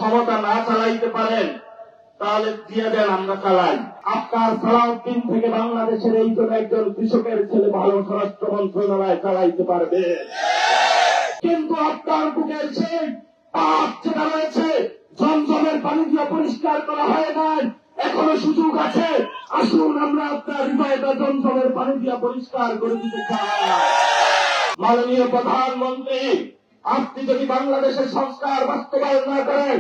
ক্ষমতা না চালাইতে পারেন তাহলে দিয়ে দেন, আমরা চালাই। আপনার সালাউদ্দিন থেকে বাংলাদেশের এইজন একজন কৃষকের ছেলে ভালো স্বরাষ্ট্র মন্ত্রণালয় চালাইতে পারবে, কিন্তু আপনার বুকের সেই পাপ যেটা রয়েছে, জমজমের পানি দিয়ে পরিষ্কার করা হয় নাই, এখনো সুযোগ আছে। আসুন আমরা আপনার হৃদয়টা জমজমের পানি দিয়ে পরিষ্কার করে দিতে চাই। মাননীয় প্রধানমন্ত্রী, আপনি যদি বাংলাদেশের সংস্কার বাস্তবায়ন না করেন,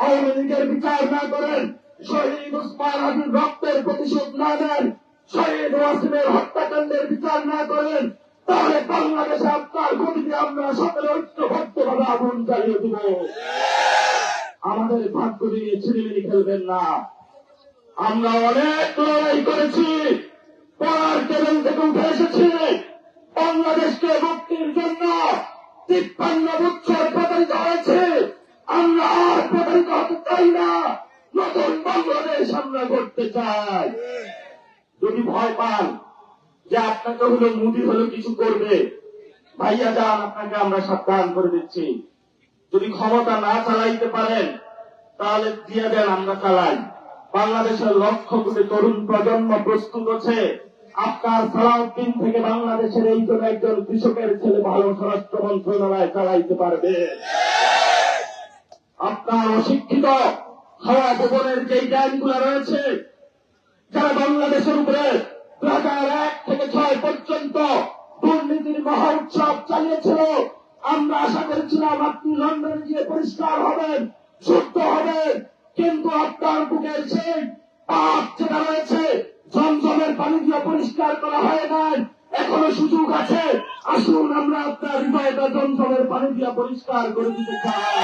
আওয়ামী লীগের বিচার না করেন, শহীদ ওসমান হাদির রক্তের প্রতিশোধ না নেন, শহীদ ওয়াসিমের হত্যাকাণ্ডের বিচার না করেন, তাহলে বাংলাদেশে আপনার গতিতে আমরা সকলে ঐক্যবদ্ধভাবে আগুন জ্বালিয়ে দিব। আমাদের ভাগ্য নিয়ে ছিনিমিনি খেলবেন না। আমরা অনেক লড়াই করেছি, পড়ার টেবিল থেকে উঠে এসেছি। বাংলাদেশকে মুক্তির জন্য 53 বছর প্রতারিত হয়েছে। আমরা আর প্রতারিত হতে চাই না। নতুন বাংলাদেশ আমরা করতে চাই। যদি ভয় পান যে আপনাকে হলো মোদি হলো কিছু করবে, ভাইয়া যান, আপনাকে আমরা সাবধান করে দিচ্ছি। যদি ক্ষমতা না চালাইতে পারেন তাহলে দিয়ে দেন, আমরা চালাই। বাংলাদেশের লক্ষ কোটি তরুণ প্রজন্ম প্রস্তুত আছে। আপনার সালাউদ্দিন থেকে বাংলাদেশের এইজন একজন কৃষকের ছেলে ভালো স্বরাষ্ট্র মন্ত্রণালয় চালাইতে পারবে। আপনার অশিক্ষিত হাওয়া ভবনের যে জ্ঞানগুলো রয়েছে, যারা বাংলাদেশের উপরে 2001 থেকে 2006 পর্যন্ত দুর্নীতির মহা উৎসব চালিয়েছিল, আমরা আশা করেছিলাম আপনি লন্ডনে গিয়ে পরিষ্কার হবেন, শুদ্ধ হবেন, কিন্তু আপনার বুকের সেই পাপ যেটা রয়েছে, জমজমের পানি দিয়ে পরিষ্কার করা হয় নাই, এখনো সুযোগ আছে। আসুন আমরা আপনার হৃদয়টা জমজমের পানি দিয়ে পরিষ্কার করে দিতে চাই।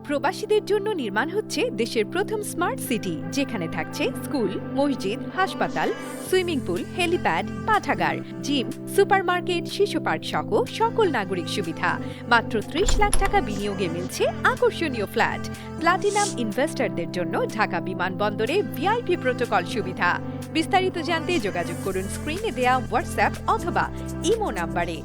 প্রবাসীদের জন্য নির্মাণ হচ্ছে দেশের প্রথম স্মার্ট সিটি, যেখানে থাকছে স্কুল, মসজিদ, হাসপাতাল, সুইমিং পুল, হেলিপ্যাড, পাঠাগার, জিম, সুপারমার্কেট, শিশু পার্ক সহ সকল নাগরিক সুবিধা। মাত্র 30 লাখ টাকা বিনিয়োগে মিলছে আকর্ষণীয় ফ্ল্যাট। প্লাটিনাম ইনভেস্টরদের জন্য ঢাকা বিমানবন্দরে ভিআইপি প্রোটোকল সুবিধা। বিস্তারিত জানতে যোগাযোগ করুন স্ক্রিনে দেয়া হোয়াটসঅ্যাপ অথবা ইমো নাম্বারে।